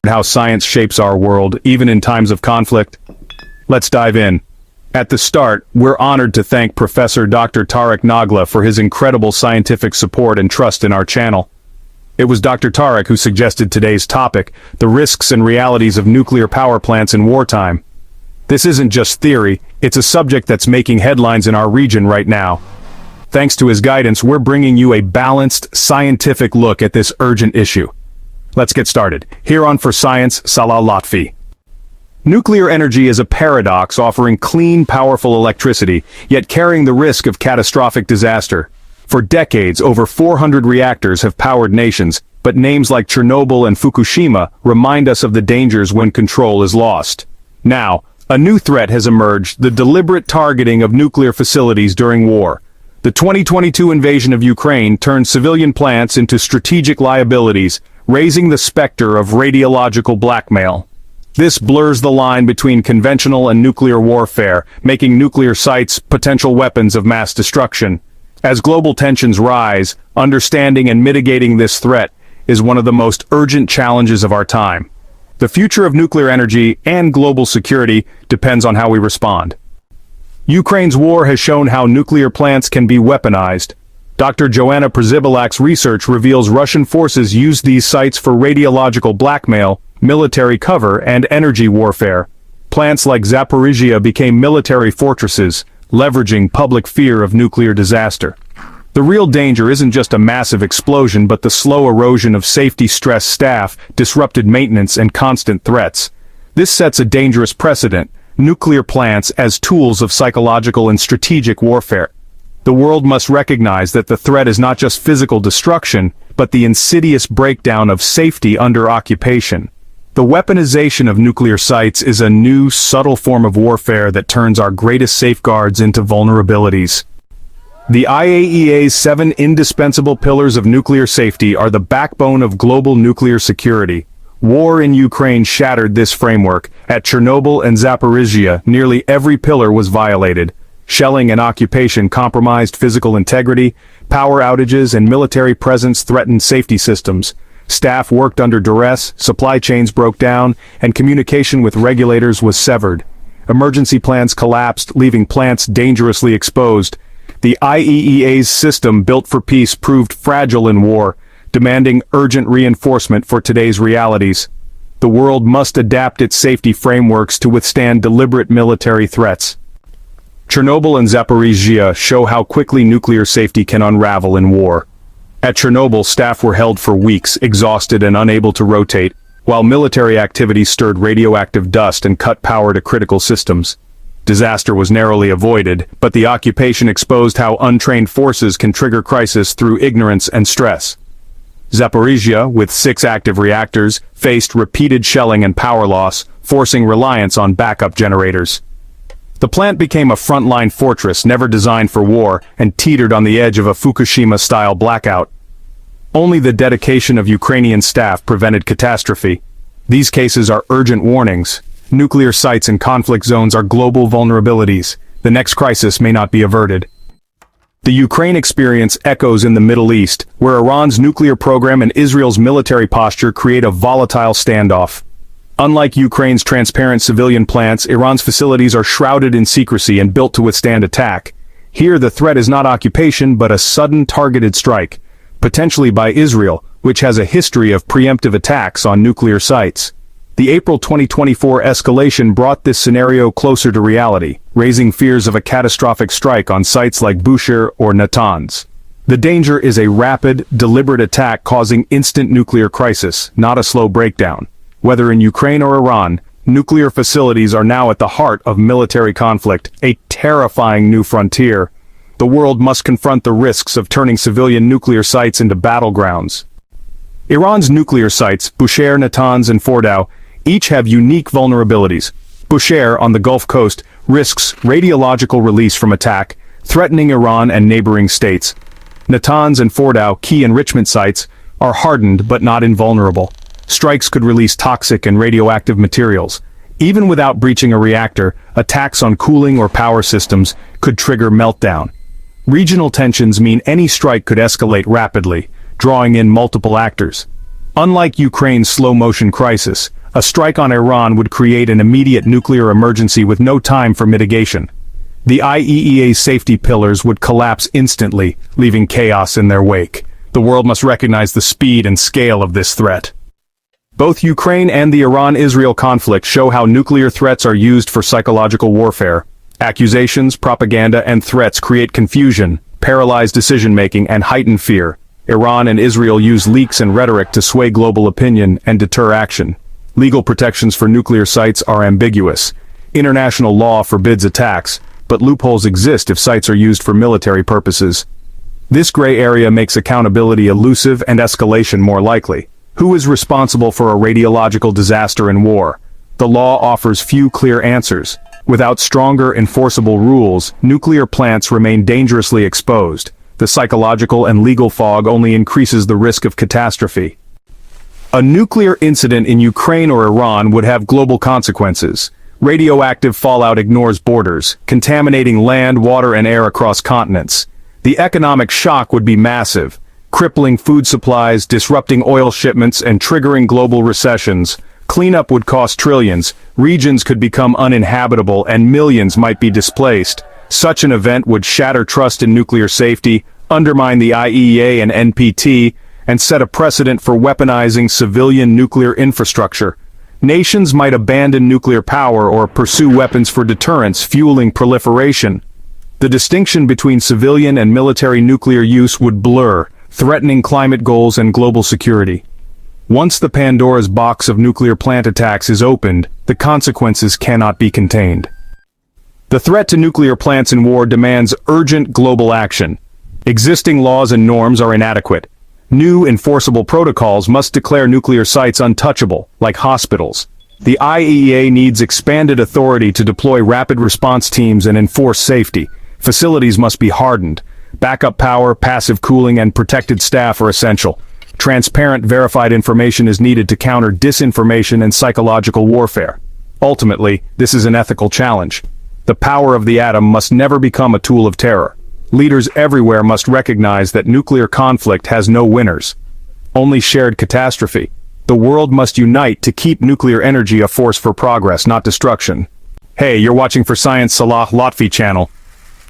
how science shapes our world, even in times of conflict? Let's dive in. At the start, we're honored to thank Professor Dr. Tarek Nagla for his incredible scientific support and trust in our channel. It was Dr. Tarek who suggested today's topic, the risks and realities of nuclear power plants in wartime. This isn't just theory, it's a subject that's making headlines in our region right now. Thanks to his guidance, we're bringing you a balanced, scientific look at this urgent issue. Let's get started. Here on For Science, Salah Lotfy. Nuclear energy is a paradox, offering clean, powerful electricity, yet carrying the risk of catastrophic disaster. For decades, over 400 reactors have powered nations, but names like Chernobyl and Fukushima remind us of the dangers when control is lost. Now, a new threat has emerged, the deliberate targeting of nuclear facilities during war. The 2022 invasion of Ukraine turned civilian plants into strategic liabilities, raising the specter of radiological blackmail. This blurs the line between conventional and nuclear warfare, making nuclear sites potential weapons of mass destruction. As global tensions rise, understanding and mitigating this threat is one of the most urgent challenges of our time. The future of nuclear energy and global security depends on how we respond. Ukraine's war has shown how nuclear plants can be weaponized. Dr. Joanna Przybylak's research reveals Russian forces used these sites for radiological blackmail, military cover, and energy warfare. Plants like Zaporizhzhia became military fortresses, leveraging public fear of nuclear disaster. The real danger isn't just a massive explosion but the slow erosion of safety-stressed staff, disrupted maintenance, and constant threats. This sets a dangerous precedent, nuclear plants as tools of psychological and strategic warfare. The world must recognize that the threat is not just physical destruction, but the insidious breakdown of safety under occupation. The weaponization of nuclear sites is a new, subtle form of warfare that turns our greatest safeguards into vulnerabilities. The IAEA's 7 indispensable pillars of nuclear safety are the backbone of global nuclear security. War in Ukraine shattered this framework. At Chernobyl and Zaporizhzhia, nearly every pillar was violated. Shelling and occupation compromised physical integrity, power outages and military presence threatened safety systems. Staff worked under duress, supply chains broke down, and communication with regulators was severed. Emergency plans collapsed, leaving plants dangerously exposed. The IAEA's system built for peace proved fragile in war, demanding urgent reinforcement for today's realities. The world must adapt its safety frameworks to withstand deliberate military threats. Chernobyl and Zaporizhzhia show how quickly nuclear safety can unravel in war. At Chernobyl, staff were held for weeks, exhausted and unable to rotate, while military activities stirred radioactive dust and cut power to critical systems. Disaster was narrowly avoided, but the occupation exposed how untrained forces can trigger crisis through ignorance and stress. Zaporizhzhia, with 6 active reactors, faced repeated shelling and power loss, forcing reliance on backup generators. The plant became a frontline fortress never designed for war and teetered on the edge of a Fukushima-style blackout. Only the dedication of Ukrainian staff prevented catastrophe. These cases are urgent warnings. Nuclear sites in conflict zones are global vulnerabilities. The next crisis may not be averted. The Ukraine experience echoes in the Middle East, where Iran's nuclear program and Israel's military posture create a volatile standoff. Unlike Ukraine's transparent civilian plants, Iran's facilities are shrouded in secrecy and built to withstand attack. Here the threat is not occupation but a sudden targeted strike, potentially by Israel, which has a history of preemptive attacks on nuclear sites. The April 2024 escalation brought this scenario closer to reality, raising fears of a catastrophic strike on sites like Bushehr or Natanz. The danger is a rapid, deliberate attack causing instant nuclear crisis, not a slow breakdown. Whether in Ukraine or Iran, nuclear facilities are now at the heart of military conflict, a terrifying new frontier. The world must confront the risks of turning civilian nuclear sites into battlegrounds. Iran's nuclear sites, Bushehr, Natanz, and Fordow, each have unique vulnerabilities. Bushehr, on the Gulf Coast, risks radiological release from attack, threatening Iran and neighboring states. Natanz and Fordow, key enrichment sites, are hardened but not invulnerable. Strikes could release toxic and radioactive materials. Even without breaching a reactor, attacks on cooling or power systems could trigger meltdown. Regional tensions mean any strike could escalate rapidly, drawing in multiple actors. Unlike Ukraine's slow-motion crisis, a strike on Iran would create an immediate nuclear emergency with no time for mitigation. The IAEA's safety pillars would collapse instantly, leaving chaos in their wake. The world must recognize the speed and scale of this threat. Both Ukraine and the Iran-Israel conflict show how nuclear threats are used for psychological warfare. Accusations, propaganda, and threats create confusion, paralyze decision-making, and heighten fear. Iran and Israel use leaks and rhetoric to sway global opinion and deter action. Legal protections for nuclear sites are ambiguous. International law forbids attacks, but loopholes exist if sites are used for military purposes. This gray area makes accountability elusive and escalation more likely. Who is responsible for a radiological disaster in war? The law offers few clear answers. Without stronger enforceable rules, nuclear plants remain dangerously exposed. The psychological and legal fog only increases the risk of catastrophe. A nuclear incident in Ukraine or Iran would have global consequences. Radioactive fallout ignores borders, contaminating land, water, and air across continents. The economic shock would be massive, crippling food supplies, disrupting oil shipments, and triggering global recessions. Cleanup would cost trillions, regions could become uninhabitable, and millions might be displaced. Such an event would shatter trust in nuclear safety, undermine the IAEA and NPT, and set a precedent for weaponizing civilian nuclear infrastructure. Nations might abandon nuclear power or pursue weapons for deterrence, fueling proliferation. The distinction between civilian and military nuclear use would blur, threatening climate goals and global security. Once the Pandora's box of nuclear plant attacks is opened, the consequences cannot be contained. The threat to nuclear plants in war demands urgent global action. Existing laws and norms are inadequate. New enforceable protocols must declare nuclear sites untouchable, like hospitals. The IAEA needs expanded authority to deploy rapid response teams and enforce safety. Facilities must be hardened. Backup power, passive cooling, and protected staff are essential. Transparent, verified information is needed to counter disinformation and psychological warfare. Ultimately, this is an ethical challenge. The power of the atom must never become a tool of terror. Leaders everywhere must recognize that nuclear conflict has no winners, only shared catastrophe. The world must unite to keep nuclear energy a force for progress, not destruction. Hey, you're watching for Science Salah Lotfy channel.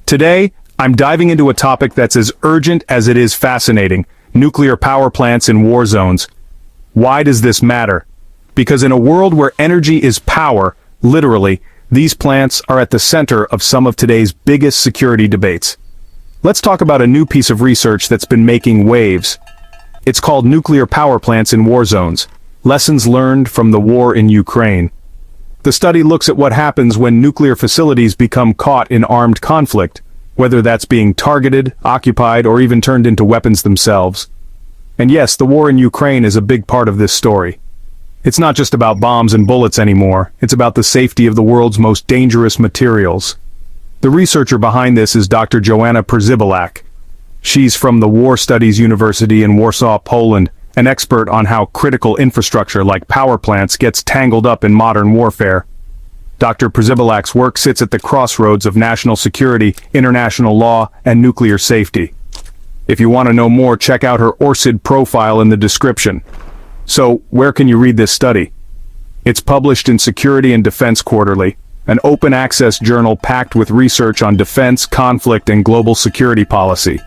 Today, I'm diving into a topic that's as urgent as it is fascinating: nuclear power plants in war zones. Why does this matter? Because in a world where energy is power, literally, these plants are at the center of some of today's biggest security debates. Let's talk about a new piece of research that's been making waves. It's called Nuclear Power Plants in War Zones: Lessons Learned from the War in Ukraine. The study looks at what happens when nuclear facilities become caught in armed conflict, whether that's being targeted, occupied, or even turned into weapons themselves. And yes, the war in Ukraine is a big part of this story. It's not just about bombs and bullets anymore, it's about the safety of the world's most dangerous materials. The researcher behind this is Dr. Joanna Przybylak. She's from the War Studies University in Warsaw, Poland, an expert on how critical infrastructure like power plants gets tangled up in modern warfare. Dr. Przybylak's work sits at the crossroads of national security, international law, and nuclear safety. If you want to know more, check out her ORCID profile in the description. So, where can you read this study? It's published in Security and Defense Quarterly, an open-access journal packed with research on defense, conflict, and global security policy.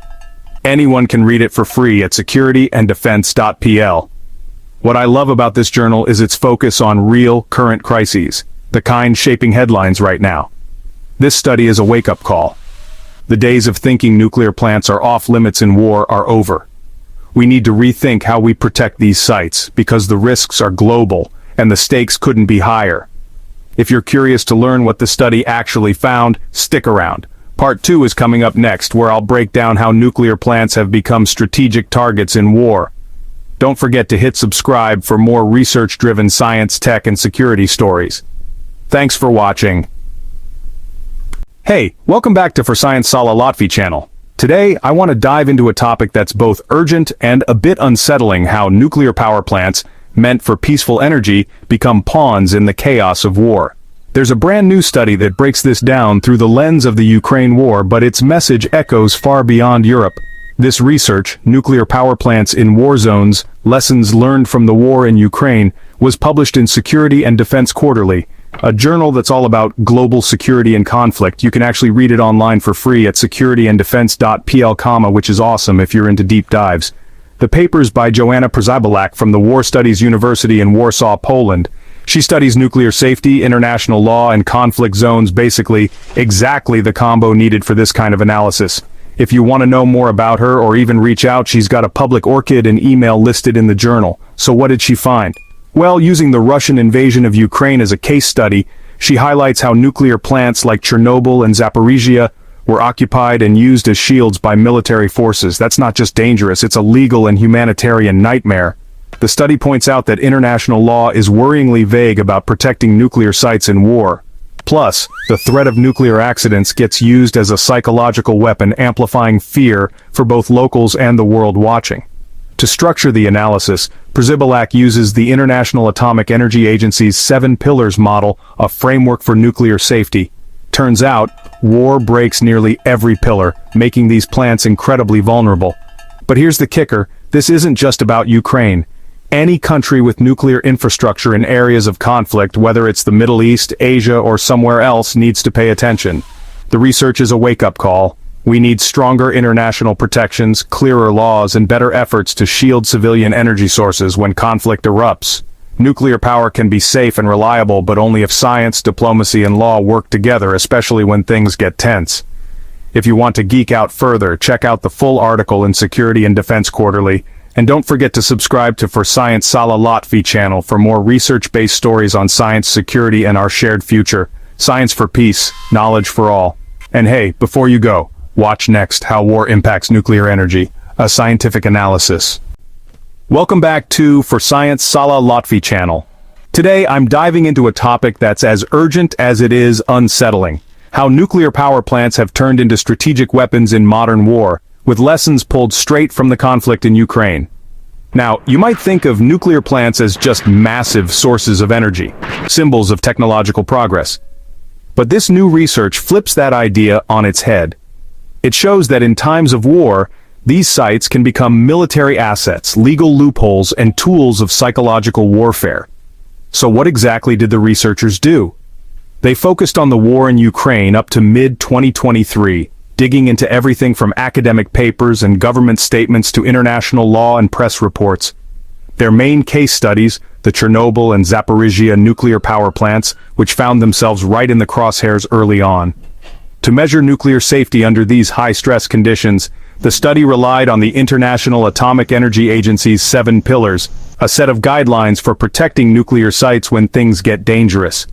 Anyone can read it for free at securityanddefense.pl. What I love about this journal is its focus on real, current crises, the kind shaping headlines right now. This study is a wake-up call. The days of thinking nuclear plants are off-limits in war are over. We need to rethink how we protect these sites, because the risks are global, and the stakes couldn't be higher. If you're curious to learn what the study actually found, stick around. Part 2 is coming up next, where I'll break down how nuclear plants have become strategic targets in war. Don't forget to hit subscribe for more research-driven science, tech, and security stories. Thanks for watching. Hey, welcome back to For Science Salah Lotfy channel. Today, I want to dive into a topic that's both urgent and a bit unsettling: how nuclear power plants, meant for peaceful energy, become pawns in the chaos of war. There's a brand new study that breaks this down through the lens of the Ukraine war, but its message echoes far beyond Europe. This research, Nuclear Power Plants in War Zones, Lessons Learned from the War in Ukraine, was published in Security and Defense Quarterly, a journal that's all about global security and conflict. You can actually read it online for free at securityanddefense.pl, which is awesome if you're into deep dives. The paper's by Joanna Przybylak from the War Studies University in Warsaw, Poland. She studies nuclear safety, international law, and conflict zones, basically exactly the combo needed for this kind of analysis. If you want to know more about her or even reach out, she's got a public ORCID and email listed in the journal. So what did she find? Well, using the Russian invasion of Ukraine as a case study, she highlights how nuclear plants like Chernobyl and Zaporizhzhia were occupied and used as shields by military forces. That's not just dangerous, it's a legal and humanitarian nightmare. The study points out that international law is worryingly vague about protecting nuclear sites in war. Plus, the threat of nuclear accidents gets used as a psychological weapon, amplifying fear for both locals and the world watching. To structure the analysis, Przybylak uses the International Atomic Energy Agency's 7 Pillars model, a framework for nuclear safety. Turns out, war breaks nearly every pillar, making these plants incredibly vulnerable. But here's the kicker, this isn't just about Ukraine. Any country with nuclear infrastructure in areas of conflict, whether it's the Middle East, Asia, or somewhere else, needs to pay attention. The research is a wake-up call. We need stronger international protections, clearer laws, and better efforts to shield civilian energy sources when conflict erupts. Nuclear power can be safe and reliable, but only if science, diplomacy, and law work together, especially when things get tense. If you want to geek out further, check out the full article in Security and Defense Quarterly. And don't forget to subscribe to For Science Salah Lotfy channel for more research-based stories on science, security, and our shared future. Science for peace, knowledge for all. And hey, before you go, watch next How War Impacts Nuclear Energy, a scientific analysis. Welcome back to For Science Salah Lotfy channel. Today I'm diving into a topic that's as urgent as it is unsettling. How nuclear power plants have turned into strategic weapons in modern war, with lessons pulled straight from the conflict in Ukraine. Now, you might think of nuclear plants as just massive sources of energy, symbols of technological progress. But this new research flips that idea on its head. It shows that in times of war, these sites can become military assets, legal loopholes, and tools of psychological warfare. So what exactly did the researchers do? They focused on the war in Ukraine up to mid-2023, digging into everything from academic papers and government statements to international law and press reports. Their main case studies, the Chernobyl and Zaporizhzhia nuclear power plants, which found themselves right in the crosshairs early on. To measure nuclear safety under these high-stress conditions, the study relied on the International Atomic Energy Agency's 7 Pillars, a set of guidelines for protecting nuclear sites when things get dangerous.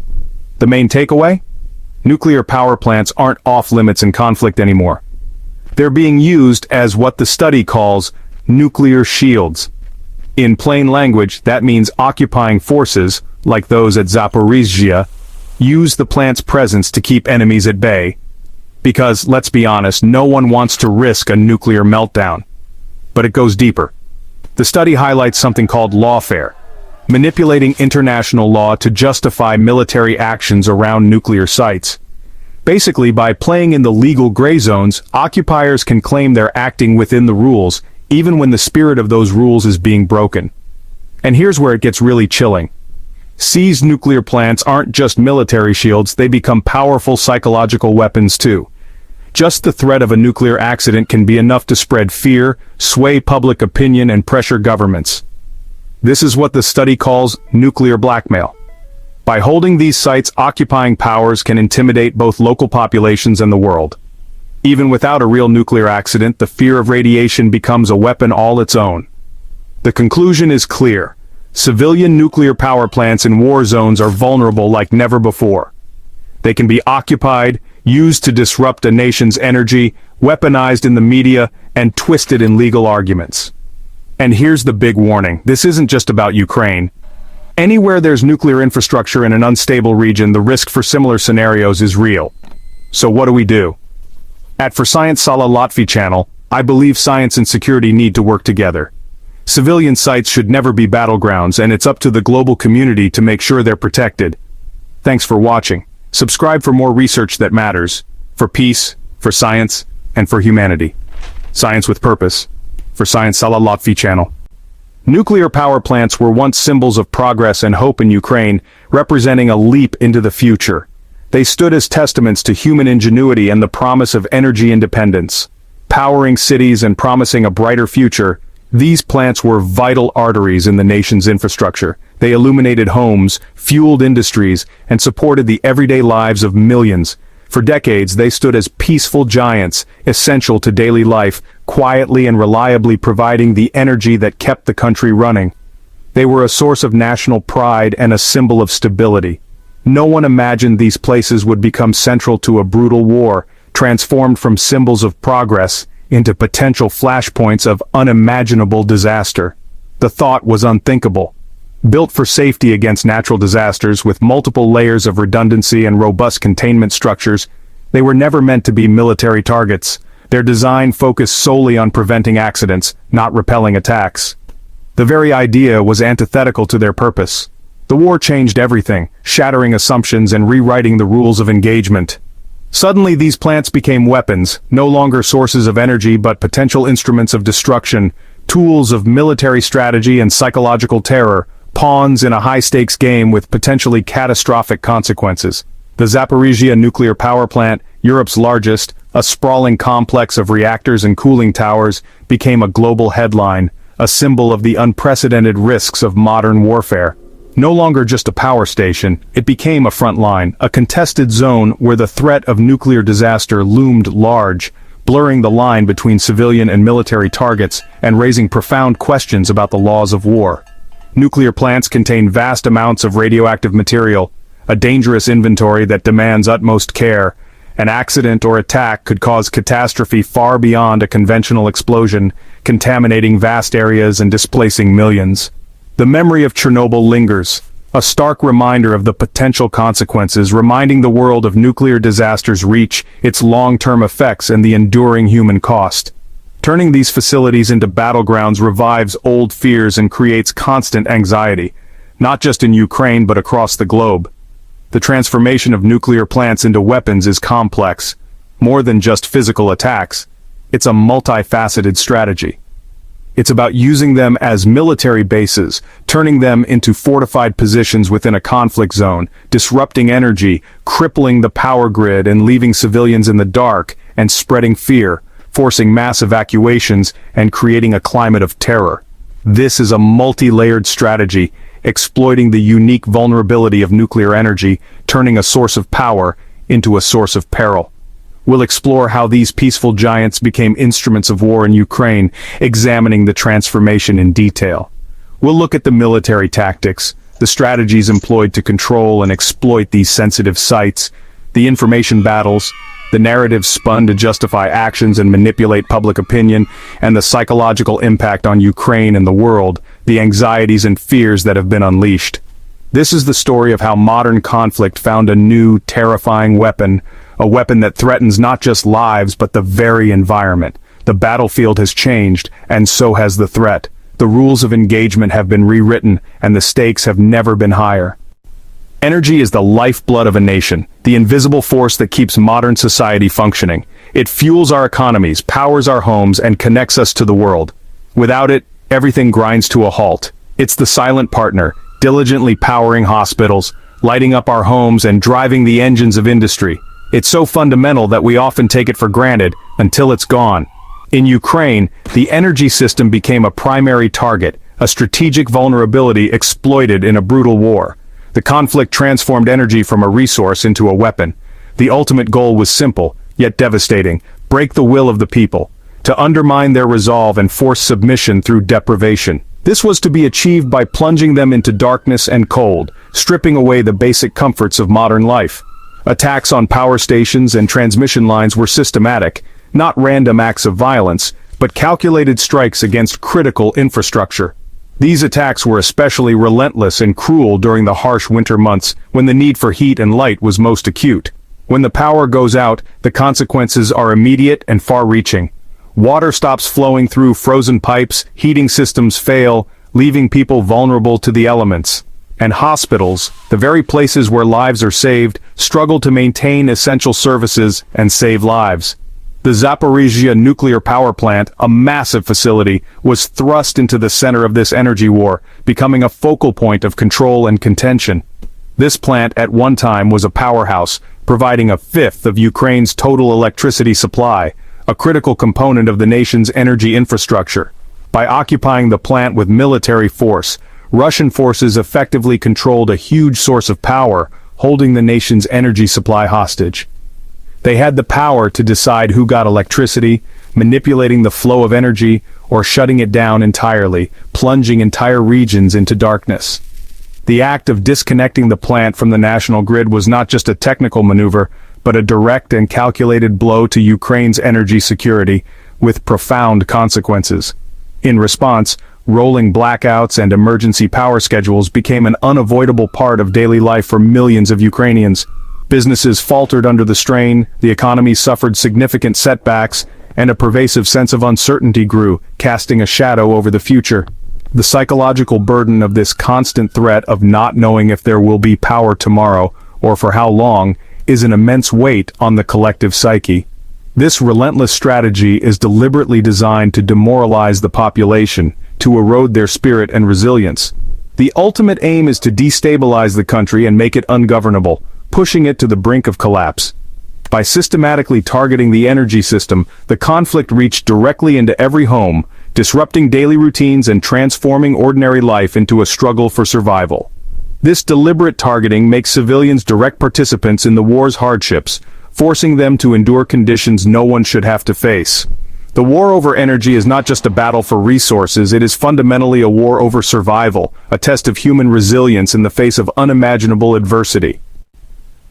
The main takeaway? Nuclear power plants aren't off-limits in conflict anymore. They're being used as what the study calls nuclear shields. In plain language, that means occupying forces, like those at Zaporizhzhia, use the plant's presence to keep enemies at bay. Because, let's be honest, no one wants to risk a nuclear meltdown. But it goes deeper. The study highlights something called lawfare, manipulating international law to justify military actions around nuclear sites. Basically, by playing in the legal gray zones, occupiers can claim they're acting within the rules, even when the spirit of those rules is being broken. And here's where it gets really chilling. Seized nuclear plants aren't just military shields, they become powerful psychological weapons too. Just the threat of a nuclear accident can be enough to spread fear, sway public opinion, and pressure governments. This is what the study calls nuclear blackmail. By holding these sites, occupying powers can intimidate both local populations and the world. Even without a real nuclear accident, the fear of radiation becomes a weapon all its own. The conclusion is clear. Civilian nuclear power plants in war zones are vulnerable like never before. They can be occupied, used to disrupt a nation's energy, weaponized in the media, and twisted in legal arguments. And here's the big warning. This isn't just about Ukraine. Anywhere there's nuclear infrastructure in an unstable region, the risk for similar scenarios is real. So what do we do? At For Science Salah Lotfy channel, I believe science and security need to work together. Civilian sites should never be battlegrounds, and it's up to the global community to make sure they're protected. Thanks for watching. Subscribe for more research that matters. For peace, for science, and for humanity. Science with Purpose, for Science Salah Lotfy channel. Nuclear power plants were once symbols of progress and hope in Ukraine, representing a leap into the future. They stood as testaments to human ingenuity and the promise of energy independence. Powering cities and promising a brighter future, these plants were vital arteries in the nation's infrastructure. They illuminated homes, fueled industries, and supported the everyday lives of millions. For decades, they stood as peaceful giants, essential to daily life, quietly and reliably providing the energy that kept the country running. They were a source of national pride and a symbol of stability. No one imagined these places would become central to a brutal war, transformed from symbols of progress into potential flashpoints of unimaginable disaster. The thought was unthinkable. Built for safety against natural disasters with multiple layers of redundancy and robust containment structures, they were never meant to be military targets. Their design focused solely on preventing accidents, not repelling attacks. The very idea was antithetical to their purpose. The war changed everything, shattering assumptions and rewriting the rules of engagement. Suddenly these plants became weapons, no longer sources of energy but potential instruments of destruction, tools of military strategy and psychological terror, pawns in a high-stakes game with potentially catastrophic consequences. The Zaporizhzhia nuclear power plant, Europe's largest, a sprawling complex of reactors and cooling towers, became a global headline, a symbol of the unprecedented risks of modern warfare. No longer just a power station, it became a front line, a contested zone where the threat of nuclear disaster loomed large, blurring the line between civilian and military targets and raising profound questions about the laws of war. Nuclear plants contain vast amounts of radioactive material, a dangerous inventory that demands utmost care. An accident or attack could cause catastrophe far beyond a conventional explosion, contaminating vast areas and displacing millions. The memory of Chernobyl lingers, a stark reminder of the potential consequences, reminding the world of nuclear disasters' reach, its long-term effects, and the enduring human cost. Turning these facilities into battlegrounds revives old fears and creates constant anxiety, not just in Ukraine but across the globe. The transformation of nuclear plants into weapons is complex. More than just physical attacks, it's a multifaceted strategy. It's about using them as military bases, turning them into fortified positions within a conflict zone, disrupting energy, crippling the power grid and leaving civilians in the dark, and spreading fear, forcing mass evacuations and creating a climate of terror. This is a multi-layered strategy, exploiting the unique vulnerability of nuclear energy, turning a source of power into a source of peril. We'll explore how these peaceful giants became instruments of war in Ukraine, examining the transformation in detail. We'll look at the military tactics, the strategies employed to control and exploit these sensitive sites, the information battles, the narratives spun to justify actions and manipulate public opinion, and the psychological impact on Ukraine and the world, the anxieties and fears that have been unleashed. This is the story of how modern conflict found a new, terrifying weapon, a weapon that threatens not just lives but the very environment. The battlefield has changed, and so has the threat. The rules of engagement have been rewritten, and the stakes have never been higher. Energy is the lifeblood of a nation, the invisible force that keeps modern society functioning. It fuels our economies, powers our homes, and connects us to the world. Without it, everything grinds to a halt. It's the silent partner, diligently powering hospitals, lighting up our homes, and driving the engines of industry. It's so fundamental that we often take it for granted until it's gone. In Ukraine, the energy system became a primary target, a strategic vulnerability exploited in a brutal war. The conflict transformed energy from a resource into a weapon. The ultimate goal was simple, yet devastating: break the will of the people, to undermine their resolve and force submission through deprivation. This was to be achieved by plunging them into darkness and cold, stripping away the basic comforts of modern life. Attacks on power stations and transmission lines were systematic, not random acts of violence, but calculated strikes against critical infrastructure. These attacks were especially relentless and cruel during the harsh winter months, when the need for heat and light was most acute. When the power goes out, the consequences are immediate and far-reaching. Water stops flowing through frozen pipes, heating systems fail, leaving people vulnerable to the elements. And hospitals, the very places where lives are saved, struggle to maintain essential services and save lives. The Zaporizhzhia nuclear power plant, a massive facility, was thrust into the center of this energy war, becoming a focal point of control and contention. This plant at one time was a powerhouse, providing a fifth of Ukraine's total electricity supply, a critical component of the nation's energy infrastructure. By occupying the plant with military force, Russian forces effectively controlled a huge source of power, holding the nation's energy supply hostage. They had the power to decide who got electricity, manipulating the flow of energy, or shutting it down entirely, plunging entire regions into darkness. The act of disconnecting the plant from the national grid was not just a technical maneuver, but a direct and calculated blow to Ukraine's energy security, with profound consequences. In response, rolling blackouts and emergency power schedules became an unavoidable part of daily life for millions of Ukrainians. Businesses faltered under the strain, the economy suffered significant setbacks, and a pervasive sense of uncertainty grew, casting a shadow over the future. The psychological burden of this constant threat of not knowing if there will be power tomorrow, or for how long, is an immense weight on the collective psyche. This relentless strategy is deliberately designed to demoralize the population, to erode their spirit and resilience. The ultimate aim is to destabilize the country and make it ungovernable, pushing it to the brink of collapse. By systematically targeting the energy system, the conflict reached directly into every home, disrupting daily routines and transforming ordinary life into a struggle for survival. This deliberate targeting makes civilians direct participants in the war's hardships, forcing them to endure conditions no one should have to face. The war over energy is not just a battle for resources, it is fundamentally a war over survival, a test of human resilience in the face of unimaginable adversity.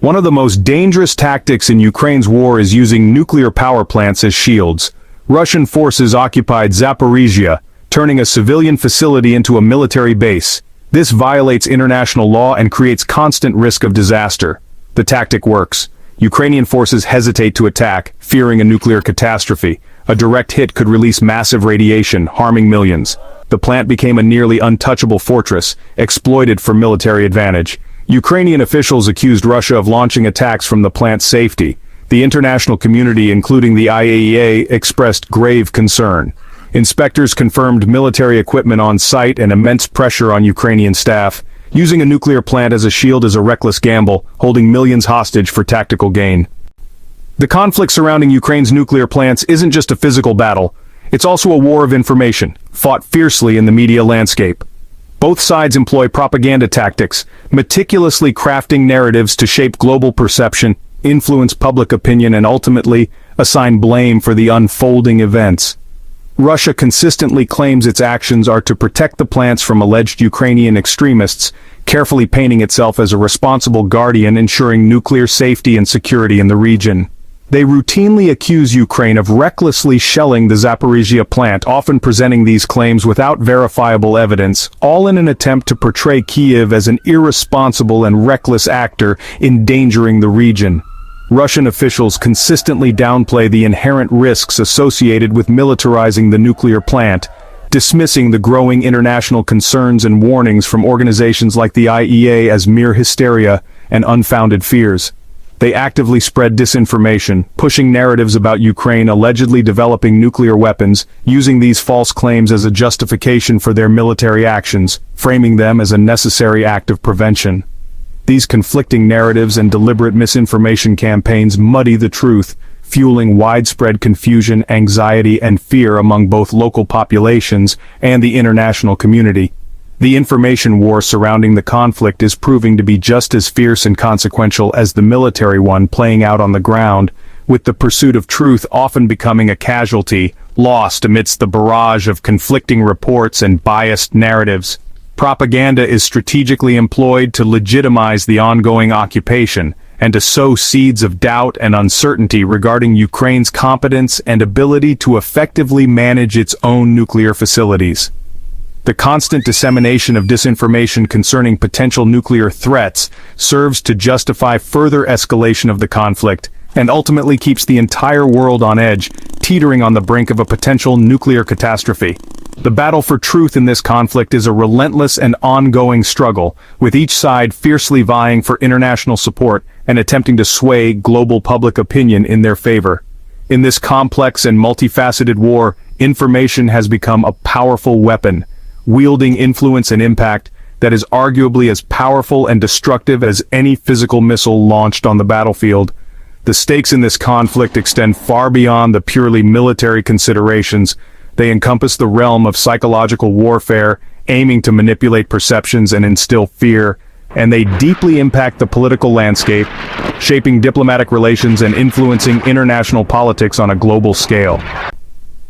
One of the most dangerous tactics in Ukraine's war is using nuclear power plants as shields. Russian forces occupied Zaporizhzhia, turning a civilian facility into a military base. This violates international law and creates constant risk of disaster. The tactic works. Ukrainian forces hesitate to attack, fearing a nuclear catastrophe. A direct hit could release massive radiation, harming millions. The plant became a nearly untouchable fortress, exploited for military advantage. Ukrainian officials accused Russia of launching attacks from the plant's safety. The international community, including the IAEA, expressed grave concern. Inspectors confirmed military equipment on site and immense pressure on Ukrainian staff. Using a nuclear plant as a shield is a reckless gamble, holding millions hostage for tactical gain. The conflict surrounding Ukraine's nuclear plants isn't just a physical battle. It's also a war of information, fought fiercely in the media landscape. Both sides employ propaganda tactics, meticulously crafting narratives to shape global perception, influence public opinion, and ultimately assign blame for the unfolding events. Russia consistently claims its actions are to protect the plants from alleged Ukrainian extremists, carefully painting itself as a responsible guardian ensuring nuclear safety and security in the region. They routinely accuse Ukraine of recklessly shelling the Zaporizhzhia plant, often presenting these claims without verifiable evidence, all in an attempt to portray Kyiv as an irresponsible and reckless actor endangering the region. Russian officials consistently downplay the inherent risks associated with militarizing the nuclear plant, dismissing the growing international concerns and warnings from organizations like the IAEA as mere hysteria and unfounded fears. They actively spread disinformation, pushing narratives about Ukraine allegedly developing nuclear weapons, using these false claims as a justification for their military actions, framing them as a necessary act of prevention. These conflicting narratives and deliberate misinformation campaigns muddy the truth, fueling widespread confusion, anxiety, and fear among both local populations and the international community. The information war surrounding the conflict is proving to be just as fierce and consequential as the military one playing out on the ground, with the pursuit of truth often becoming a casualty, lost amidst the barrage of conflicting reports and biased narratives. Propaganda is strategically employed to legitimize the ongoing occupation, and to sow seeds of doubt and uncertainty regarding Ukraine's competence and ability to effectively manage its own nuclear facilities. The constant dissemination of disinformation concerning potential nuclear threats serves to justify further escalation of the conflict, and ultimately keeps the entire world on edge, teetering on the brink of a potential nuclear catastrophe. The battle for truth in this conflict is a relentless and ongoing struggle, with each side fiercely vying for international support and attempting to sway global public opinion in their favor. In this complex and multifaceted war, information has become a powerful weapon, wielding influence and impact that is arguably as powerful and destructive as any physical missile launched on the battlefield. The stakes in this conflict extend far beyond the purely military considerations. They encompass the realm of psychological warfare, aiming to manipulate perceptions and instill fear, and they deeply impact the political landscape, shaping diplomatic relations and influencing international politics on a global scale.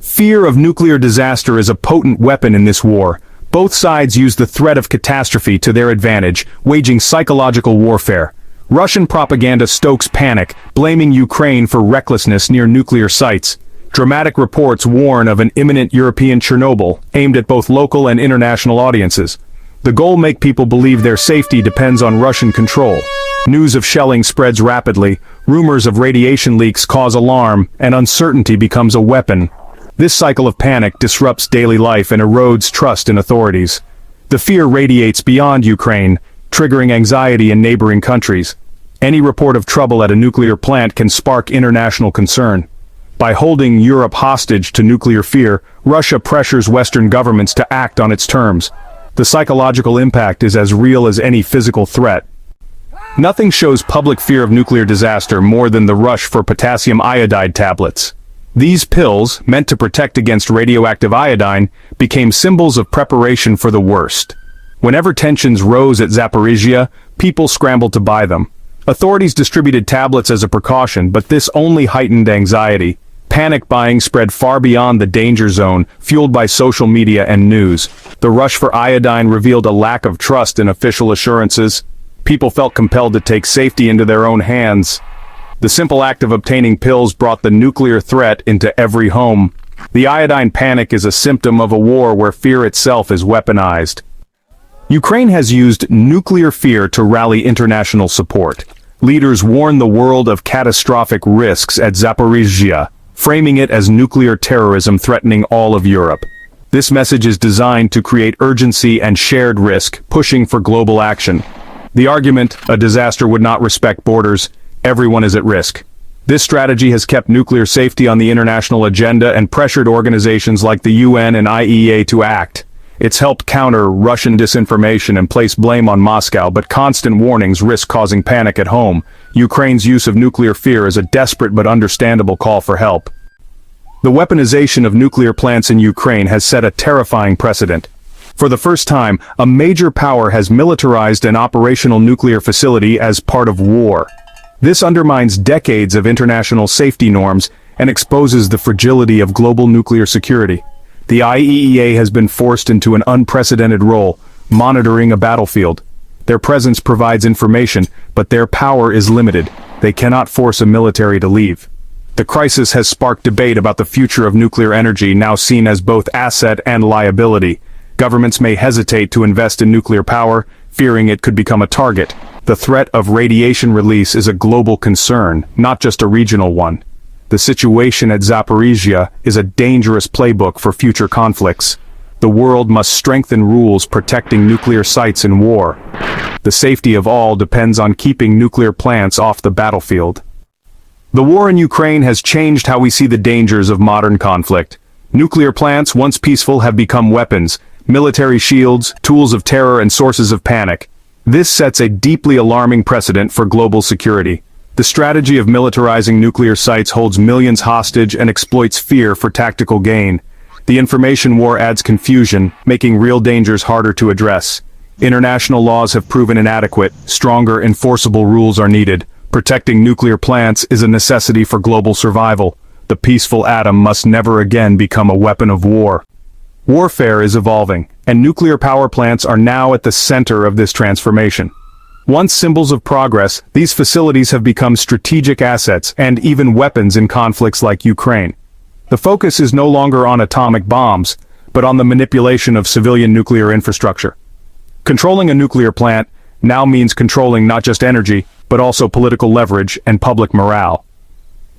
Fear of nuclear disaster is a potent weapon in this war. Both sides use the threat of catastrophe to their advantage, waging psychological warfare. Russian propaganda stokes panic, blaming Ukraine for recklessness near nuclear sites. Dramatic reports warn of an imminent European Chernobyl, aimed at both local and international audiences. The goal make people believe their safety depends on Russian control. News of shelling spreads rapidly, rumors of radiation leaks cause alarm, and uncertainty becomes a weapon. This cycle of panic disrupts daily life and erodes trust in authorities. The fear radiates beyond Ukraine, triggering anxiety in neighboring countries. Any report of trouble at a nuclear plant can spark international concern. By holding Europe hostage to nuclear fear, Russia pressures Western governments to act on its terms. The psychological impact is as real as any physical threat. Nothing shows public fear of nuclear disaster more than the rush for potassium iodide tablets. These pills, meant to protect against radioactive iodine, became symbols of preparation for the worst. Whenever tensions rose at Zaporizhzhia, people scrambled to buy them. Authorities distributed tablets as a precaution, but this only heightened anxiety. Panic buying spread far beyond the danger zone, fueled by social media and news. The rush for iodine revealed a lack of trust in official assurances. People felt compelled to take safety into their own hands. The simple act of obtaining pills brought the nuclear threat into every home. The iodine panic is a symptom of a war where fear itself is weaponized. Ukraine has used nuclear fear to rally international support. Leaders warn the world of catastrophic risks at Zaporizhzhia, framing it as nuclear terrorism threatening all of Europe. This message is designed to create urgency and shared risk, pushing for global action. The argument, a disaster would not respect borders, everyone is at risk. This strategy has kept nuclear safety on the international agenda and pressured organizations like the UN and IAEA to act. It's helped counter Russian disinformation and place blame on Moscow, but constant warnings risk causing panic at home. Ukraine's use of nuclear fear is a desperate but understandable call for help. The weaponization of nuclear plants in Ukraine has set a terrifying precedent. For the first time, a major power has militarized an operational nuclear facility as part of war. This undermines decades of international safety norms and exposes the fragility of global nuclear security. The IAEA has been forced into an unprecedented role, monitoring a battlefield. Their presence provides information, but their power is limited. They cannot force a military to leave. The crisis has sparked debate about the future of nuclear energy, now seen as both asset and liability. Governments may hesitate to invest in nuclear power, fearing it could become a target. The threat of radiation release is a global concern, not just a regional one. The situation at Zaporizhzhia is a dangerous playbook for future conflicts. The world must strengthen rules protecting nuclear sites in war. The safety of all depends on keeping nuclear plants off the battlefield. The war in Ukraine has changed how we see the dangers of modern conflict. Nuclear plants, once peaceful, have become weapons, military shields, tools of terror, and sources of panic. This sets a deeply alarming precedent for global security. The strategy of militarizing nuclear sites holds millions hostage and exploits fear for tactical gain. The information war adds confusion, making real dangers harder to address. International laws have proven inadequate. Stronger, enforceable rules are needed. Protecting nuclear plants is a necessity for global survival. The peaceful atom must never again become a weapon of war. Warfare is evolving, and nuclear power plants are now at the center of this transformation. Once symbols of progress, these facilities have become strategic assets and even weapons in conflicts like Ukraine. The focus is no longer on atomic bombs, but on the manipulation of civilian nuclear infrastructure. Controlling a nuclear plant now means controlling not just energy, but also political leverage and public morale.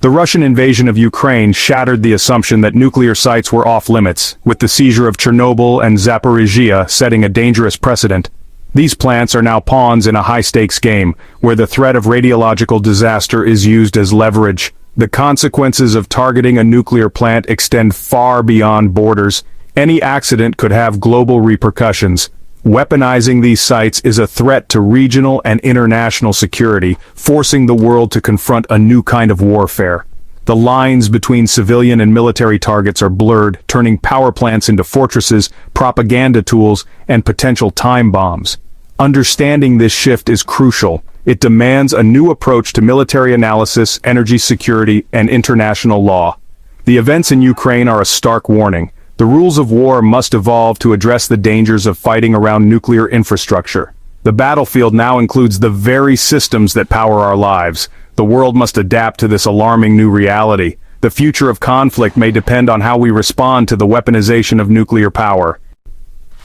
The Russian invasion of Ukraine shattered the assumption that nuclear sites were off-limits, with the seizure of Chernobyl and Zaporizhzhia setting a dangerous precedent. These plants are now pawns in a high-stakes game, where the threat of radiological disaster is used as leverage. The consequences of targeting a nuclear plant extend far beyond borders. Any accident could have global repercussions. Weaponizing these sites is a threat to regional and international security, forcing the world to confront a new kind of warfare. The lines between civilian and military targets are blurred, turning power plants into fortresses, propaganda tools, and potential time bombs. Understanding this shift is crucial. It demands a new approach to military analysis, energy security, and international law. The events in Ukraine are a stark warning. The rules of war must evolve to address the dangers of fighting around nuclear infrastructure. The battlefield now includes the very systems that power our lives. The world must adapt to this alarming new reality. The future of conflict may depend on how we respond to the weaponization of nuclear power.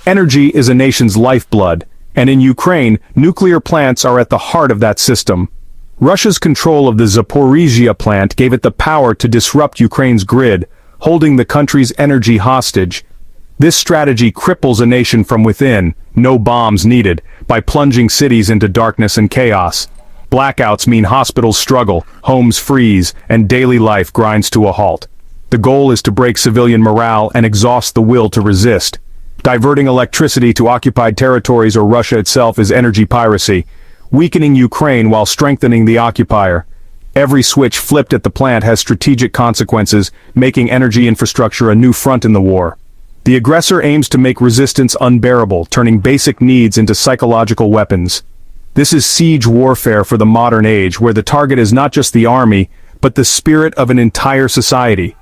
Energy is a nation's lifeblood, and in Ukraine, nuclear plants are at the heart of that system. Russia's control of the Zaporizhzhia plant gave it the power to disrupt Ukraine's grid, holding the country's energy hostage. This strategy cripples a nation from within, no bombs needed, by plunging cities into darkness and chaos. Blackouts mean hospitals struggle, homes freeze, and daily life grinds to a halt. The goal is to break civilian morale and exhaust the will to resist. Diverting electricity to occupied territories or Russia itself is energy piracy, weakening Ukraine while strengthening the occupier. Every switch flipped at the plant has strategic consequences, making energy infrastructure a new front in the war. The aggressor aims to make resistance unbearable, turning basic needs into psychological weapons. This is siege warfare for the modern age, where the target is not just the army, but the spirit of an entire society.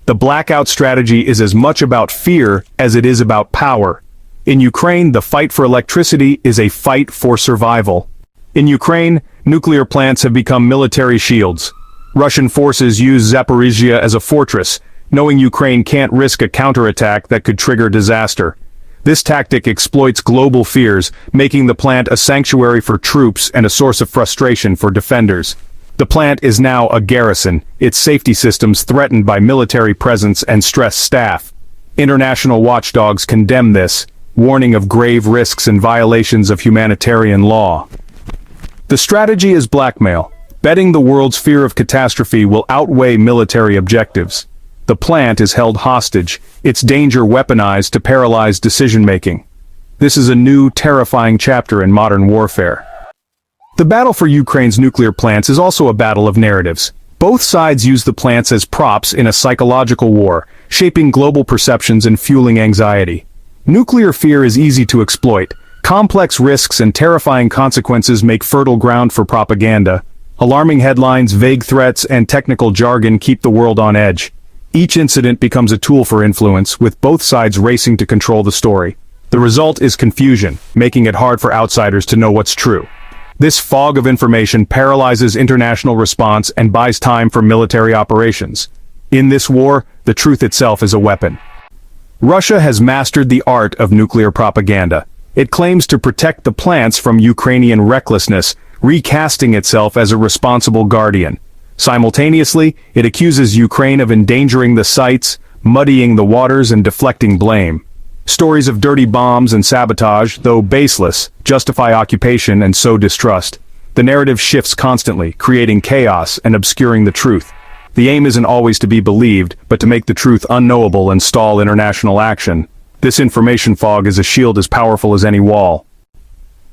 The blackout strategy is as much about fear as it is about power. In Ukraine, the fight for electricity is a fight for survival. In Ukraine, nuclear plants have become military shields. Russian forces use Zaporizhzhia as a fortress, knowing Ukraine can't risk a counterattack that could trigger disaster. This tactic exploits global fears, making the plant a sanctuary for troops and a source of frustration for defenders. The plant is now a garrison, its safety systems threatened by military presence and stressed staff. International watchdogs condemn this, warning of grave risks and violations of humanitarian law. The strategy is blackmail. Betting the world's fear of catastrophe will outweigh military objectives. The plant is held hostage, its danger weaponized to paralyze decision-making. This is a new, terrifying chapter in modern warfare. The battle for Ukraine's nuclear plants is also a battle of narratives. Both sides use the plants as props in a psychological war, shaping global perceptions and fueling anxiety. Nuclear fear is easy to exploit. Complex risks and terrifying consequences make fertile ground for propaganda. Alarming headlines, vague threats, and technical jargon keep the world on edge. Each incident becomes a tool for influence, with both sides racing to control the story. The result is confusion, making it hard for outsiders to know what's true. This fog of information paralyzes international response and buys time for military operations. In this war, the truth itself is a weapon. Russia has mastered the art of nuclear propaganda. It claims to protect the plants from Ukrainian recklessness, recasting itself as a responsible guardian. Simultaneously, it accuses Ukraine of endangering the sites, muddying the waters, and deflecting blame. Stories of dirty bombs and sabotage, though baseless, justify occupation and sow distrust. The narrative shifts constantly, creating chaos and obscuring the truth. The aim isn't always to be believed, but to make the truth unknowable and stall international action. This information fog is a shield as powerful as any wall.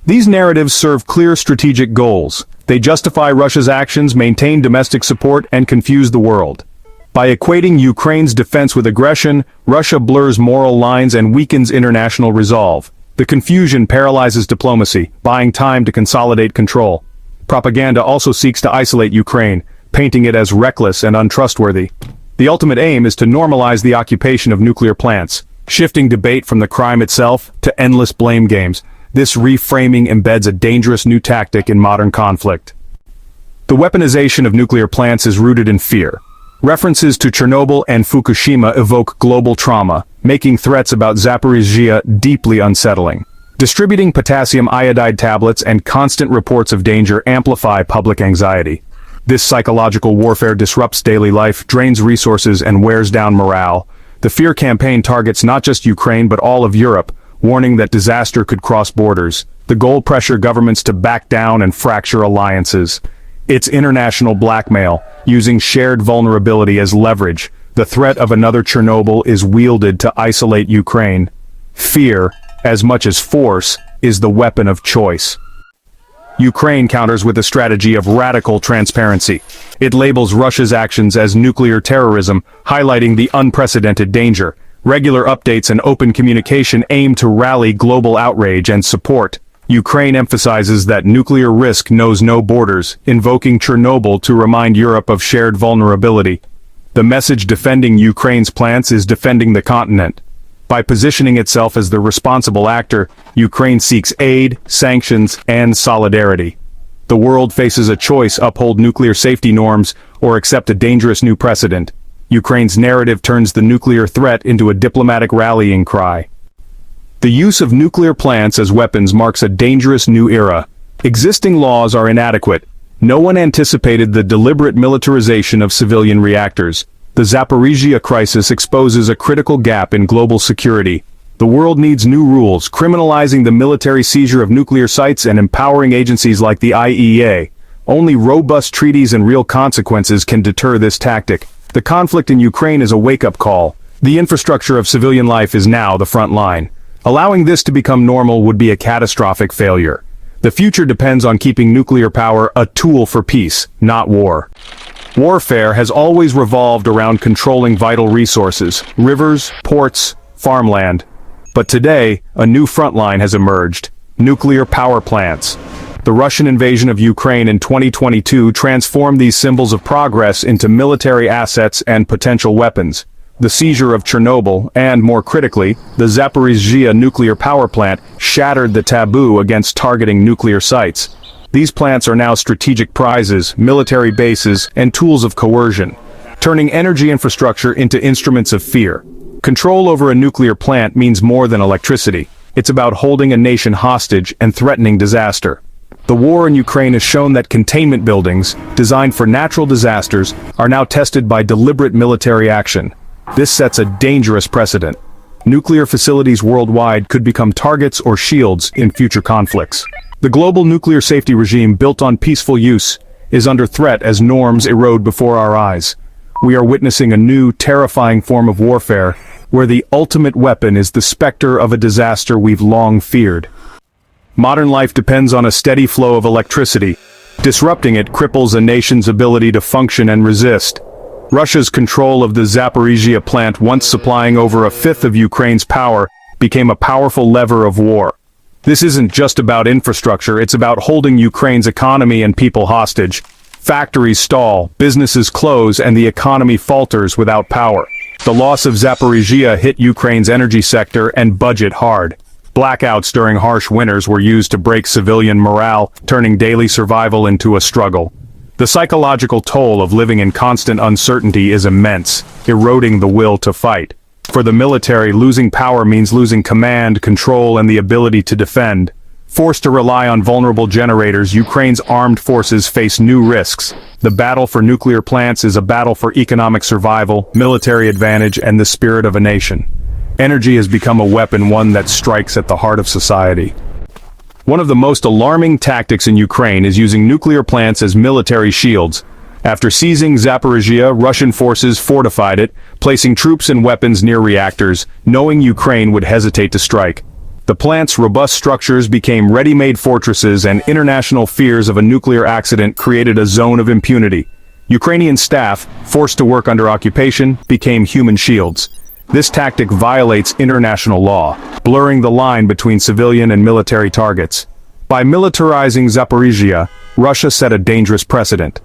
These narratives serve clear strategic goals. They justify Russia's actions, maintain domestic support, and confuse the world. By equating Ukraine's defense with aggression, Russia blurs moral lines and weakens international resolve. The confusion paralyzes diplomacy, buying time to consolidate control. Propaganda also seeks to isolate Ukraine, painting it as reckless and untrustworthy. The ultimate aim is to normalize the occupation of nuclear plants, shifting debate from the crime itself to endless blame games. This reframing embeds a dangerous new tactic in modern conflict. The weaponization of nuclear plants is rooted in fear. References to Chernobyl and Fukushima evoke global trauma, making threats about Zaporizhzhia deeply unsettling. Distributing potassium iodide tablets and constant reports of danger amplify public anxiety. This psychological warfare disrupts daily life, drains resources, and wears down morale. The fear campaign targets not just Ukraine but all of Europe, warning that disaster could cross borders. The goal pressure governments to back down and fracture alliances. It's international blackmail, using shared vulnerability as leverage. The threat of another Chernobyl is wielded to isolate Ukraine. Fear, as much as force, is the weapon of choice. Ukraine counters with a strategy of radical transparency. It labels Russia's actions as nuclear terrorism, highlighting the unprecedented danger. Regular updates and open communication aim to rally global outrage and support. Ukraine emphasizes that nuclear risk knows no borders, invoking Chernobyl to remind Europe of shared vulnerability. The message defending Ukraine's plants is defending the continent. By positioning itself as the responsible actor, Ukraine seeks aid, sanctions, and solidarity. The world faces a choice: uphold nuclear safety norms or accept a dangerous new precedent. Ukraine's narrative turns the nuclear threat into a diplomatic rallying cry. The use of nuclear plants as weapons marks a dangerous new era. Existing laws are inadequate. No one anticipated the deliberate militarization of civilian reactors. The Zaporizhzhia crisis exposes a critical gap in global security. The world needs new rules, criminalizing the military seizure of nuclear sites and empowering agencies like the IAEA. Only robust treaties and real consequences can deter this tactic. The conflict in Ukraine is a wake-up call. The infrastructure of civilian life is now the front line. Allowing this to become normal would be a catastrophic failure. The future depends on keeping nuclear power a tool for peace, not war. Warfare has always revolved around controlling vital resources, rivers, ports, farmland. But today, a new front line has emerged: nuclear power plants. The Russian invasion of Ukraine in 2022 transformed these symbols of progress into military assets and potential weapons. The seizure of Chernobyl, and more critically, the Zaporizhzhia nuclear power plant, shattered the taboo against targeting nuclear sites. These plants are now strategic prizes, military bases, and tools of coercion, turning energy infrastructure into instruments of fear. Control over a nuclear plant means more than electricity. It's about holding a nation hostage and threatening disaster. The war in Ukraine has shown that containment buildings, designed for natural disasters, are now tested by deliberate military action. This sets a dangerous precedent. Nuclear facilities worldwide could become targets or shields in future conflicts. The global nuclear safety regime built on peaceful use is under threat as norms erode before our eyes. We are witnessing a new, terrifying form of warfare, where the ultimate weapon is the specter of a disaster we've long feared. Modern life depends on a steady flow of electricity. Disrupting it cripples a nation's ability to function and resist. Russia's control of the Zaporizhzhia plant, once supplying over a fifth of Ukraine's power, became a powerful lever of war. This isn't just about infrastructure, it's about holding Ukraine's economy and people hostage. Factories stall, businesses close, and the economy falters without power. The loss of Zaporizhzhia hit Ukraine's energy sector and budget hard. Blackouts during harsh winters were used to break civilian morale, turning daily survival into a struggle. The psychological toll of living in constant uncertainty is immense, eroding the will to fight. For the military, losing power means losing command, control, and the ability to defend. Forced to rely on vulnerable generators, Ukraine's armed forces face new risks. The battle for nuclear plants is a battle for economic survival, military advantage, and the spirit of a nation. Energy has become a weapon, one that strikes at the heart of society. One of the most alarming tactics in Ukraine is using nuclear plants as military shields. After seizing Zaporizhzhia, Russian forces fortified it, placing troops and weapons near reactors, knowing Ukraine would hesitate to strike. The plant's robust structures became ready-made fortresses, and international fears of a nuclear accident created a zone of impunity. Ukrainian staff, forced to work under occupation, became human shields. This tactic violates international law, blurring the line between civilian and military targets. By militarizing Zaporizhzhia, Russia set a dangerous precedent.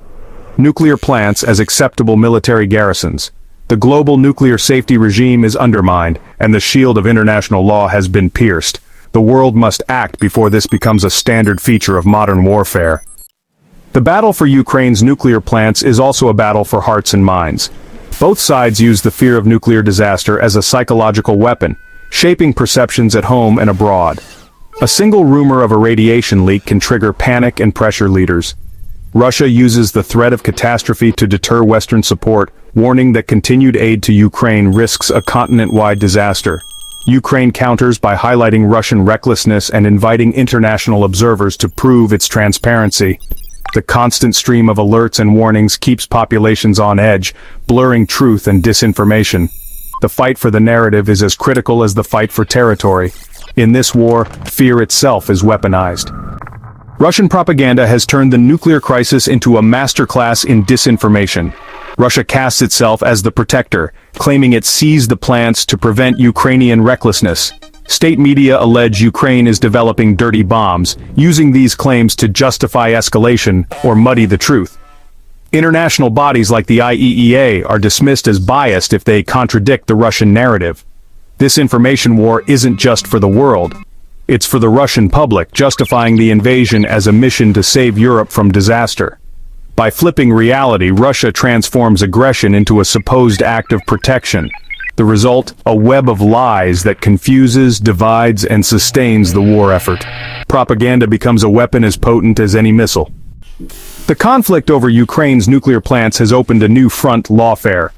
Nuclear plants as acceptable military garrisons. The global nuclear safety regime is undermined, and the shield of international law has been pierced. The world must act before this becomes a standard feature of modern warfare. The battle for Ukraine's nuclear plants is also a battle for hearts and minds. Both sides use the fear of nuclear disaster as a psychological weapon, shaping perceptions at home and abroad. A single rumor of a radiation leak can trigger panic and pressure leaders. Russia uses the threat of catastrophe to deter Western support, warning that continued aid to Ukraine risks a continent-wide disaster. Ukraine counters by highlighting Russian recklessness and inviting international observers to prove its transparency. The constant stream of alerts and warnings keeps populations on edge, blurring truth and disinformation. The fight for the narrative is as critical as the fight for territory. In this war, fear itself is weaponized. Russian propaganda has turned the nuclear crisis into a masterclass in disinformation. Russia casts itself as the protector, claiming it seized the plants to prevent Ukrainian recklessness. State media allege Ukraine is developing dirty bombs, using these claims to justify escalation or muddy the truth. International bodies like the IAEA are dismissed as biased if they contradict the Russian narrative. This information war isn't just for the world. It's for the Russian public, justifying the invasion as a mission to save Europe from disaster. By flipping reality, Russia transforms aggression into a supposed act of protection. The result, a web of lies that confuses, divides, and sustains the war effort. Propaganda becomes a weapon as potent as any missile. The conflict over Ukraine's nuclear plants has opened a new front, lawfare.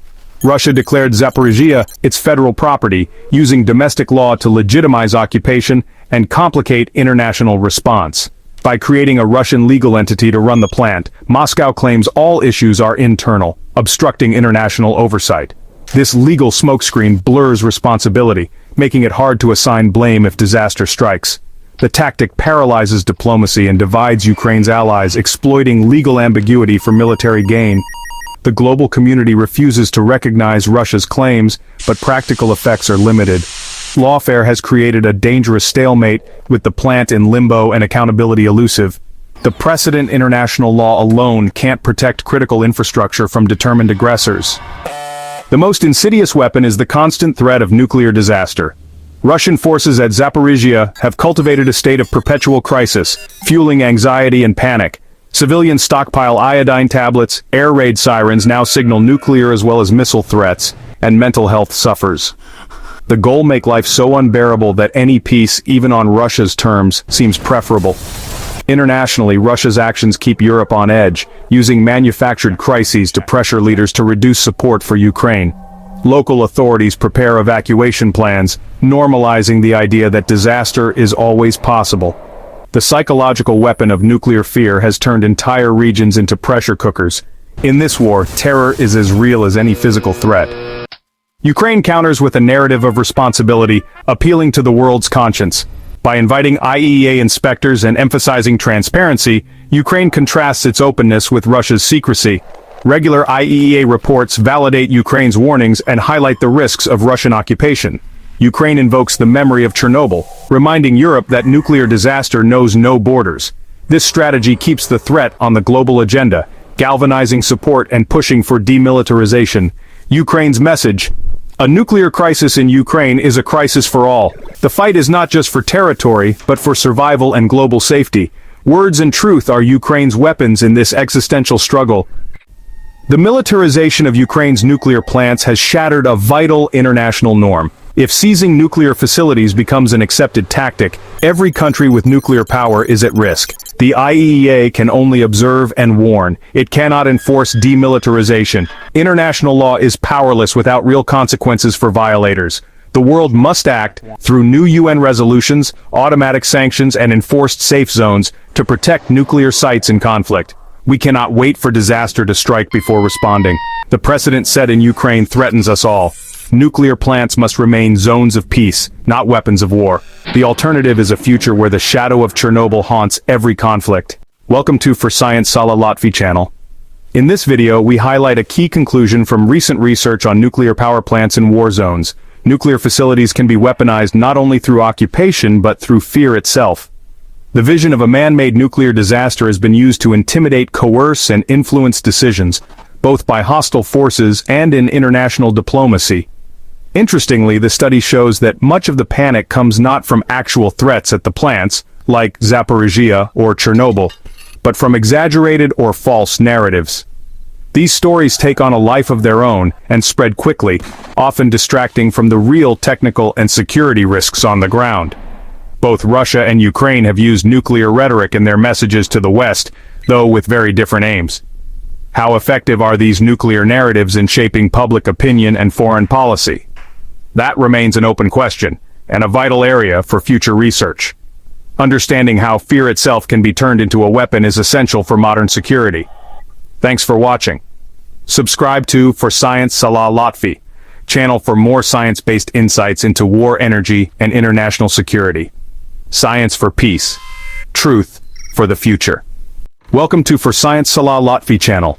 Russia declared Zaporizhzhia its federal property, using domestic law to legitimize occupation and complicate international response. By creating a Russian legal entity to run the plant, Moscow claims all issues are internal, obstructing international oversight. This legal smokescreen blurs responsibility, making it hard to assign blame if disaster strikes. The tactic paralyzes diplomacy and divides Ukraine's allies, exploiting legal ambiguity for military gain. The global community refuses to recognize Russia's claims, but practical effects are limited. Lawfare has created a dangerous stalemate, with the plant in limbo and accountability elusive. The precedent international law alone can't protect critical infrastructure from determined aggressors. The most insidious weapon is the constant threat of nuclear disaster. Russian forces at Zaporizhzhia have cultivated a state of perpetual crisis, fueling anxiety and panic. Civilians stockpile iodine tablets, air raid sirens now signal nuclear as well as missile threats, and mental health suffers. The goal make life so unbearable that any peace, even on Russia's terms, seems preferable. Internationally, Russia's actions keep Europe on edge, using manufactured crises to pressure leaders to reduce support for Ukraine. Local authorities prepare evacuation plans, normalizing the idea that disaster is always possible. The psychological weapon of nuclear fear has turned entire regions into pressure cookers. In this war, terror is as real as any physical threat. Ukraine counters with a narrative of responsibility, appealing to the world's conscience. By inviting IAEA inspectors and emphasizing transparency, Ukraine contrasts its openness with Russia's secrecy. Regular IAEA reports validate Ukraine's warnings and highlight the risks of Russian occupation. Ukraine invokes the memory of Chernobyl, reminding Europe that nuclear disaster knows no borders. This strategy keeps the threat on the global agenda, galvanizing support and pushing for demilitarization. Ukraine's message: a nuclear crisis in Ukraine is a crisis for all. The fight is not just for territory, but for survival and global safety. Words and truth are Ukraine's weapons in this existential struggle. The militarization of Ukraine's nuclear plants has shattered a vital international norm. If seizing nuclear facilities becomes an accepted tactic, every country with nuclear power is at risk. The IAEA can only observe and warn. It cannot enforce demilitarization. International law is powerless without real consequences for violators. The world must act through new UN resolutions, automatic sanctions, and enforced safe zones to protect nuclear sites in conflict. We cannot wait for disaster to strike before responding. The precedent set in Ukraine threatens us all. Nuclear plants must remain zones of peace, not weapons of war. The alternative is a future where the shadow of Chernobyl haunts every conflict. Welcome to For Science Salah Lotfy channel. In this video, we highlight a key conclusion from recent research on nuclear power plants in war zones. Nuclear facilities can be weaponized not only through occupation, but through fear itself. The vision of a man-made nuclear disaster has been used to intimidate, coerce, and influence decisions, both by hostile forces and in international diplomacy. Interestingly, the study shows that much of the panic comes not from actual threats at the plants, like Zaporizhzhia or Chernobyl, but from exaggerated or false narratives. These stories take on a life of their own and spread quickly, often distracting from the real technical and security risks on the ground. Both Russia and Ukraine have used nuclear rhetoric in their messages to the West, though with very different aims. How effective are these nuclear narratives in shaping public opinion and foreign policy? That remains an open question, and a vital area for future research. Understanding how fear itself can be turned into a weapon is essential for modern security. Thanks for watching. Subscribe to For Science Salah Lotfy channel for more science-based insights into war, energy, and international security. Science for peace. Truth for the future. Welcome to For Science Salah Lotfy channel.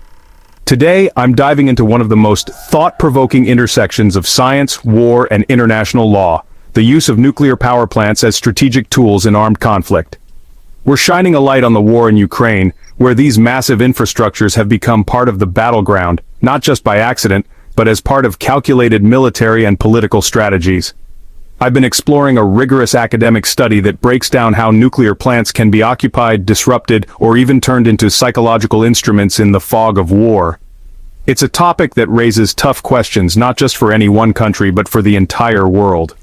Today, I'm diving into one of the most thought-provoking intersections of science, war, and international law, the use of nuclear power plants as strategic tools in armed conflict. We're shining a light on the war in Ukraine, where these massive infrastructures have become part of the battleground, not just by accident, but as part of calculated military and political strategies. I've been exploring a rigorous academic study that breaks down how nuclear plants can be occupied, disrupted, or even turned into psychological instruments in the fog of war. It's a topic that raises tough questions not just for any one country but for the entire world.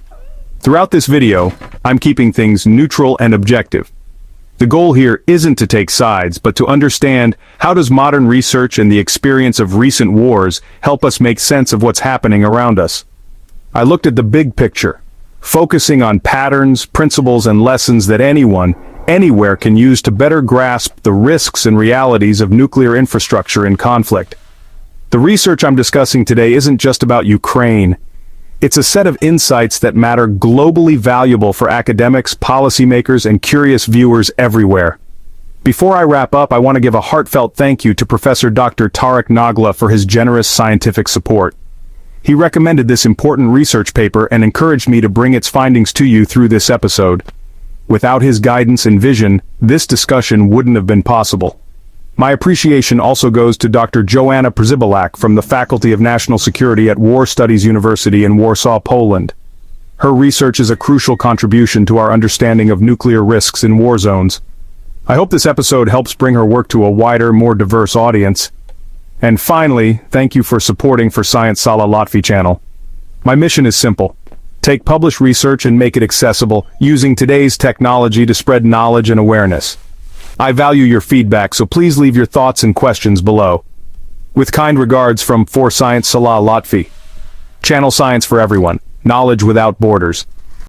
Throughout this video, I'm keeping things neutral and objective. The goal here isn't to take sides, but to understand how does modern research and the experience of recent wars help us make sense of what's happening around us. I looked at the big picture, focusing on patterns, principles, and lessons that anyone, anywhere can use to better grasp the risks and realities of nuclear infrastructure in conflict. The research I'm discussing today isn't just about Ukraine. It's a set of insights that matter, globally valuable for academics, policymakers, and curious viewers everywhere. Before I wrap up, I want to give a heartfelt thank you to Professor Dr. Tarek Nagla for his generous scientific support. He recommended this important research paper and encouraged me to bring its findings to you through this episode. Without his guidance and vision, this discussion wouldn't have been possible. My appreciation also goes to Dr. Joanna Przybylak from the Faculty of National Security at War Studies University in Warsaw, Poland. Her research is a crucial contribution to our understanding of nuclear risks in war zones. I hope this episode helps bring her work to a wider, more diverse audience. And finally, thank you for supporting For Science Salah Lotfy channel. My mission is simple. Take published research and make it accessible, using today's technology to spread knowledge and awareness. I value your feedback, so please leave your thoughts and questions below. With kind regards from For Science Salah Lotfy. Channel Science for everyone. Knowledge without borders.